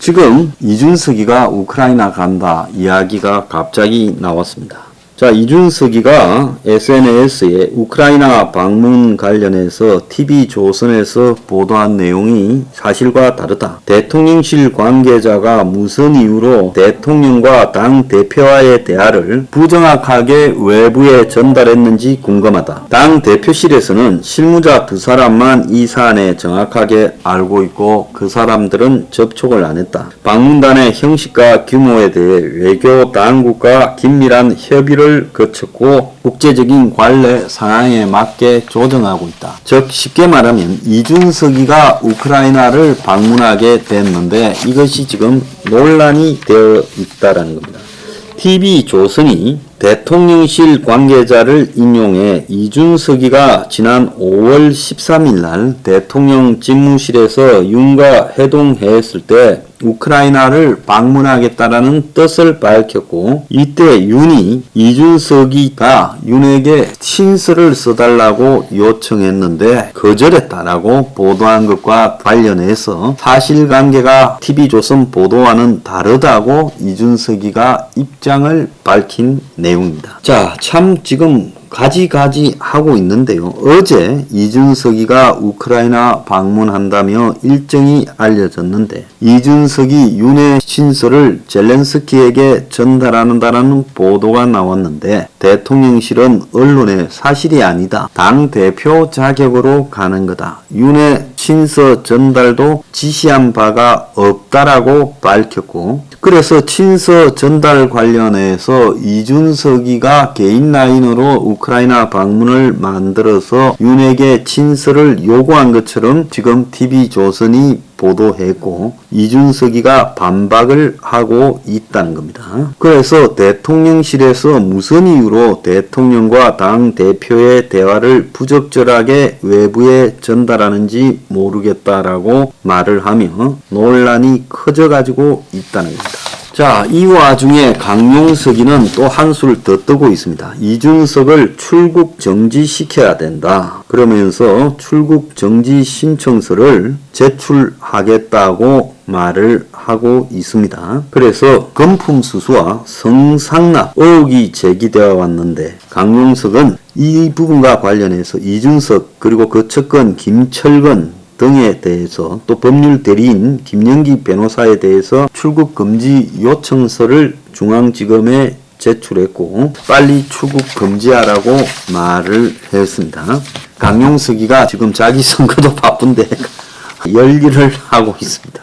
지금 이준석이가 우크라이나 간다 이야기가 갑자기 나왔습니다. 자, 이준석이가 SNS에 우크라이나 방문 관련해서 TV조선에서 보도한 내용이 사실과 다르다. 대통령실 관계자가 무슨 이유로 대통령과 당 대표와의 대화를 부정확하게 외부에 전달했는지 궁금하다. 당 대표실에서는 실무자 2사람만 이 사안에 정확하게 알고 있고 그 사람들은 접촉을 안 했다. 방문단의 형식과 규모에 대해 외교 당국과 긴밀한 협의를 거쳤고 국제적인 관례 상황에 맞게 조정하고 있다. 즉 쉽게 말하면 이준석이가 우크라이나를 방문하게 됐는데 이것이 지금 논란이 되어 있다는 겁니다. TV조선이 대통령실 관계자를 인용해 이준석이가 지난 5월 13일 날 대통령 집무실에서 윤과 회동했을 때 우크라이나를 방문하겠다라는 뜻을 밝혔고, 이때 윤이 이준석이가 윤에게 친서를 써달라고 요청했는데 거절했다라고 보도한 것과 관련해서 사실관계가 TV조선 보도와는 다르다고 이준석이가 입장을 밝힌 내용입니다. 자, 참 지금 가지가지 하고 있는데요. 어제 이준석이가 우크라이나 방문한다며 일정이 알려졌는데 이준석이 윤의 친서를 젤렌스키에게 전달한다는 보도가 나왔는데 대통령실은 언론에 사실이 아니다. 당대표 자격으로 가는 거다. 윤의 친서 전달도 지시한 바가 없다라고 밝혔고, 그래서 친서 전달 관련해서 이준석이가 개인 라인으로 우크라이나 방문을 만들어서 윤에게 친서를 요구한 것처럼 지금 TV조선이 보도했고 이준석이가 반박을 하고 있다는 겁니다. 그래서 대통령실에서 무슨 이유로 대통령과 당 대표의 대화를 부적절하게 외부에 전달하는지 모르겠다라고 말을 하며 논란이 커져가지고 있다는 겁니다. 자, 이 와중에 강용석이는 또 한술 더 뜨고 있습니다. 이준석을 출국 정지시켜야 된다. 그러면서 출국 정지 신청서를 제출하겠다고 말을 하고 있습니다. 그래서 금품수수와 성상납 의혹이 제기되어 왔는데 강용석은 이 부분과 관련해서 이준석 그리고 그 측근 김철근 등에 대해서 또 법률 대리인 김영기 변호사에 대해서 출국 금지 요청서를 중앙지검에 제출했고 빨리 출국 금지하라고 말을 했습니다. 강용석이가 지금 자기 선거도 바쁜데 열일을 하고 있습니다.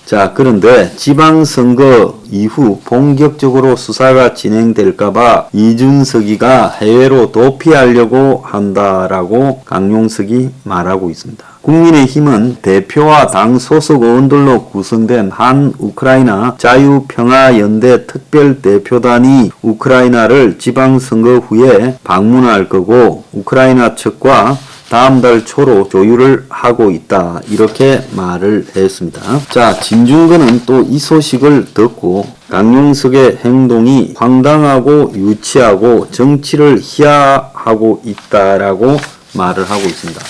자, 그런데 지방선거 이후 본격적으로 수사가 진행될까봐 이준석이가 해외로 도피하려고 한다라고 강용석이 말하고 있습니다. 국민의힘은 대표와 당 소속 의원들로 구성된 한 우크라이나 자유평화연대 특별대표단이 우크라이나를 지방선거 후에 방문할 거고 우크라이나 측과 다음 달 초로 조율을 하고 있다. 이렇게 말을 했습니다. 자, 진중권은 또 이 소식을 듣고 강용석의 행동이 황당하고 유치하고 정치를 희화하고 있다라고 말을 하고 있습니다.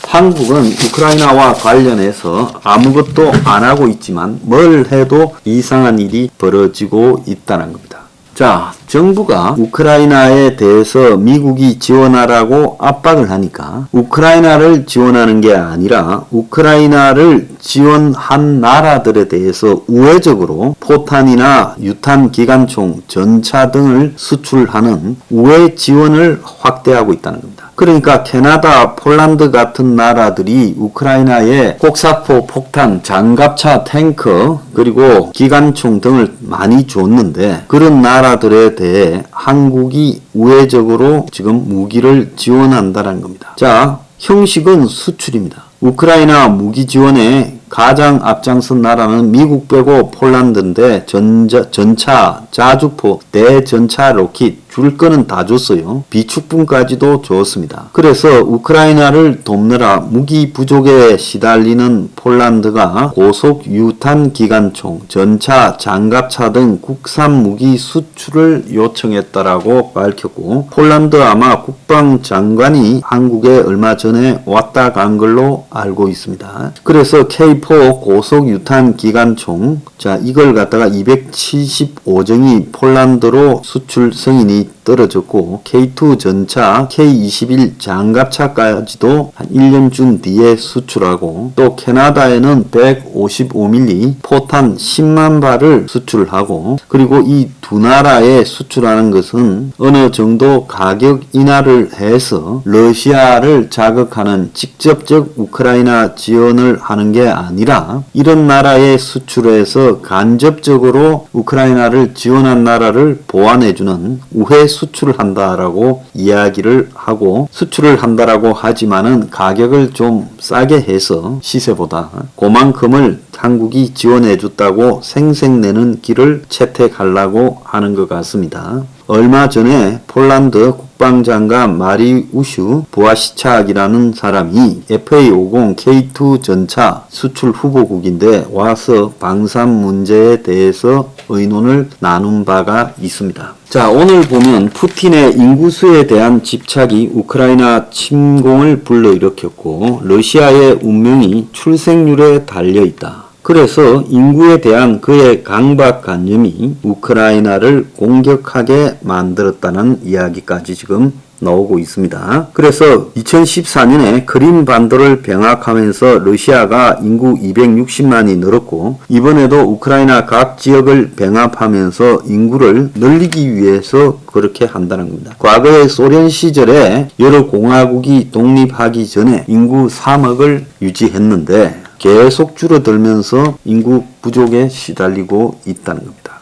한국은 우크라이나와 관련해서 아무것도 안 하고 있지만 뭘 해도 이상한 일이 벌어지고 있다는 겁니다. 자, 정부가 우크라이나에 대해서 미국이 지원하라고 압박을 하니까 우크라이나를 지원하는 게 아니라 우크라이나를 지원한 나라들에 대해서 우회적으로 포탄이나 유탄 기관총, 전차 등을 수출하는 우회 지원을 확대하고 있다는 겁니다. 그러니까 캐나다, 폴란드 같은 나라들이 우크라이나에 곡사포, 폭탄, 장갑차, 탱크 그리고 기관총 등을 많이 줬는데 그런 나라들에 대해 한국이 우회적으로 지금 무기를 지원한다는 겁니다. 자, 형식은 수출입니다. 우크라이나 무기 지원에 가장 앞장선 나라는 미국 빼고 폴란드인데 전차, 자주포, 대전차 로켓, 줄 거는 다 줬어요. 비축분까지도 줬습니다. 그래서 우크라이나를 돕느라 무기 부족에 시달리는 폴란드가 고속 유탄 기관총, 전차, 장갑차 등 국산 무기 수출을 요청했다라고 밝혔고, 폴란드 아마 국방장관이 한국에 얼마 전에 왔다 간 걸로 알고 있습니다. 그래서 K4 고속 유탄 기관총, 자, 이걸 갖다가 275정이 폴란드로 수출 승인이 떨어졌고, K2 전차, K21 장갑차까지도 한 1년쯤 뒤에 수출하고, 또 캐나다에는 155mm 포탄 10만 발을 수출하고, 그리고 이 두 나라에 수출하는 것은 어느 정도 가격 인하를 해서 러시아를 자극하는 직접적 우크라이나 지원을 하는 게 아니라, 이런 나라에 수출해서 간접적으로 우크라이나를 지원한 나라를 보완해주는 우회 수출을 한다라고 이야기를 하고, 수출을 한다라고 하지만은 가격을 좀 싸게 해서 시세보다 그만큼을 한국이 지원해 줬다고 생색내는 길을 채택하려고 하는 것 같습니다. 얼마 전에 폴란드 국방장관 마리우슈 부아시차악이라는 사람이 FA50 K2 전차 수출 후보국인데 와서 방산 문제에 대해서 의논을 나눈 바가 있습니다. 자, 오늘 보면 푸틴의 인구수에 대한 집착이 우크라이나 침공을 불러일으켰고, 러시아의 운명이 출생률에 달려있다. 그래서 인구에 대한 그의 강박관념이 우크라이나를 공격하게 만들었다는 이야기까지 지금 나오고 있습니다. 그래서 2014년에 크림 반도를 병합하면서 러시아가 인구 260만이 늘었고, 이번에도 우크라이나 각 지역을 병합하면서 인구를 늘리기 위해서 그렇게 한다는 겁니다. 과거의 소련 시절에 여러 공화국이 독립하기 전에 인구 3억을 유지했는데 계속 줄어들면서 인구 부족에 시달리고 있다는 겁니다.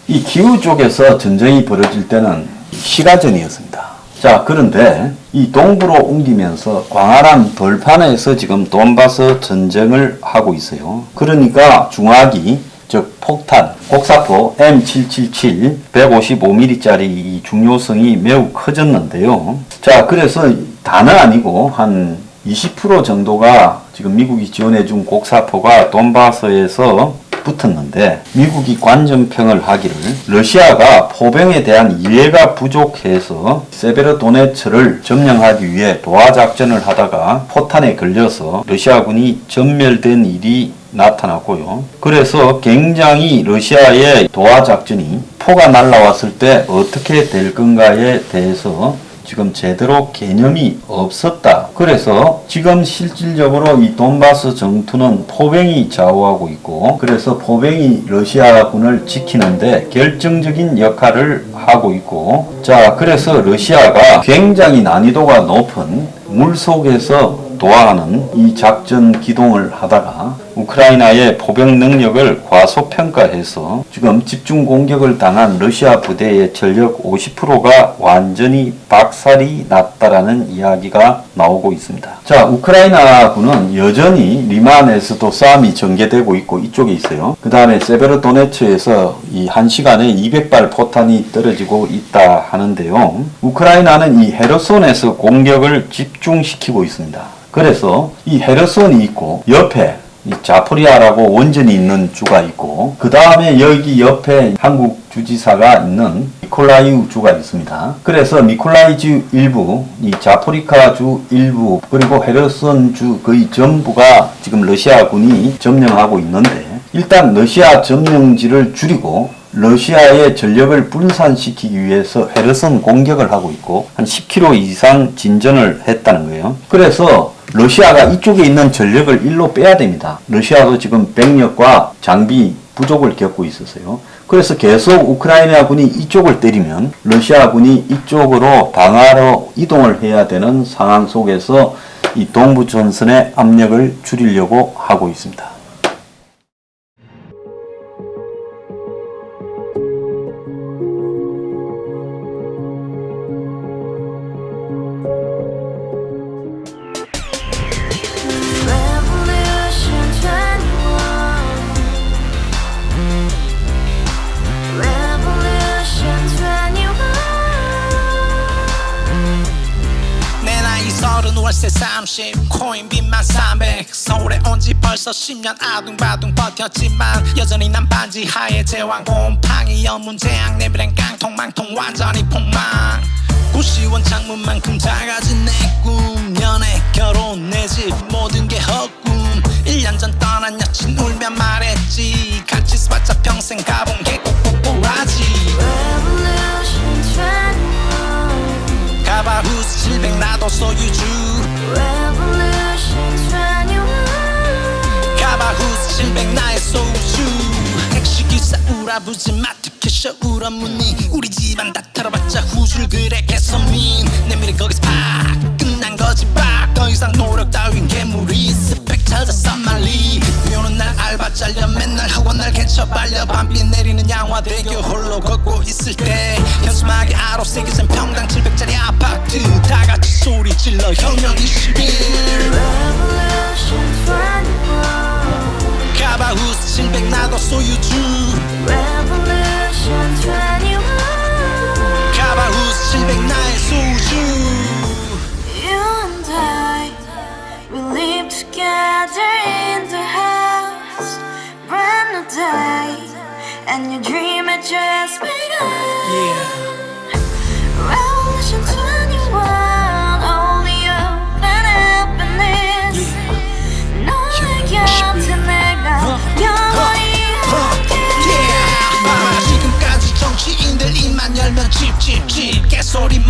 이 기후 쪽에서 전쟁이 벌어질 때는 시가 전이었습니다. 자, 그런데 이 동부로 옮기면서 광활한 돌판에서 지금 돈바스 전쟁을 하고 있어요. 그러니까 중화기, 즉 폭탄, 곡사포 M777 155mm짜리 이 중요성이 매우 커졌는데요. 자, 그래서 다는 아니고 한 20% 정도가 지금 미국이 지원해준 곡사포가 돈바스에서 붙었는데, 미국이 관전평을 하기를 러시아가 포병에 대한 이해가 부족해서 세베르도네츠를 점령하기 위해 도하작전을 하다가 포탄에 걸려서 러시아군이 전멸된 일이 나타났고요. 그래서 굉장히 러시아의 도하작전이 포가 날라왔을 때 어떻게 될 건가에 대해서 지금 제대로 개념이 없었다. 그래서 지금 실질적으로 이 돈바스 정투는 포병이 좌우하고 있고, 그래서 포병이 러시아군을 지키는데 결정적인 역할을 하고 있고, 자, 그래서 러시아가 굉장히 난이도가 높은 물속에서 도하하는 이 작전 기동을 하다가 우크라이나의 포병 능력을 과소평가해서 지금 집중 공격을 당한 러시아 부대의 전력 50%가 완전히 박살이 났다라는 이야기가 나오고 있습니다. 자, 우크라이나군은 여전히 리만에서도 싸움이 전개되고 있고 이쪽에 있어요. 그 다음에 세베르도네츠에서 이 1시간에 200발 포탄이 떨어지고 있다 하는데요. 우크라이나는 이 헤르손에서 공격을 집중시키고 있습니다. 그래서 이 헤르손이 있고 옆에 이 자포리아라고 원전이 있는 주가 있고, 그 다음에 여기 옆에 한국 주지사가 있는 미콜라이우 주가 있습니다. 그래서 미콜라이 주 일부, 이 자포리카 주 일부, 그리고 헤르손 주 거의 전부가 지금 러시아군이 점령하고 있는데, 일단 러시아 점령지를 줄이고 러시아의 전력을 분산시키기 위해서 헤르손 공격을 하고 있고 한 10km 이상 진전을 했다는 거예요. 그래서 러시아가 이쪽에 있는 전력을 일로 빼야 됩니다. 러시아도 지금 병력과 장비 부족을 겪고 있었어요. 그래서 계속 우크라이나군이 이쪽을 때리면 러시아군이 이쪽으로 방하로 이동을 해야 되는 상황 속에서 이 동부 전선의 압력을 줄이려고 하고 있습니다. 월세 30 코인빚만 300 서울에 온 지 벌써 10년 아둥바둥 버텼지만 여전히 난 반지 하에 제왕 곰팡이 연문제약 내비랭 깡통망통 완전히 폭망 고시원 창문만큼 작아진 내 꿈 연애 결혼 내 집 모든 게 헛꿈 1년 전 떠난 여친 울며 말했지 같이 써봤자 평생 가본 게 꼭꼭꼭하지 Revolution 21 가바후스 700 나도 소유주 Revolution 21 가바후스 700 나의 소유주 택시기사 우라부지 마트 캐셔 울어무니 우리 집안 다 털어봤자 후줄 그래 개선민 내 미래 거기서 팍 끝난 거지 팍더 이상 노력 따윈 괴물이 스펙 찾아서 말리 비오는 날 알바 잘려 맨날 학원 날 개쳐 발려 밤비 내리는 양화대교 홀로 걷고 있을 때 현수막에 아로 새겨진 평당 700짜리 아파트 다같이 소리 질러 혁명 21 Revolution 21 가바후스 700 나도 소유주 Revolution 21 가바후스 700 나의 소유주 You and I, we live together in the house. Brand new day, and your dream had just begun. Revolution 21, only hope and happiness. 너의 곁에 내가 영원히 함께. 지금까지 정치인들 입만 열면 찝찝찝 개소리만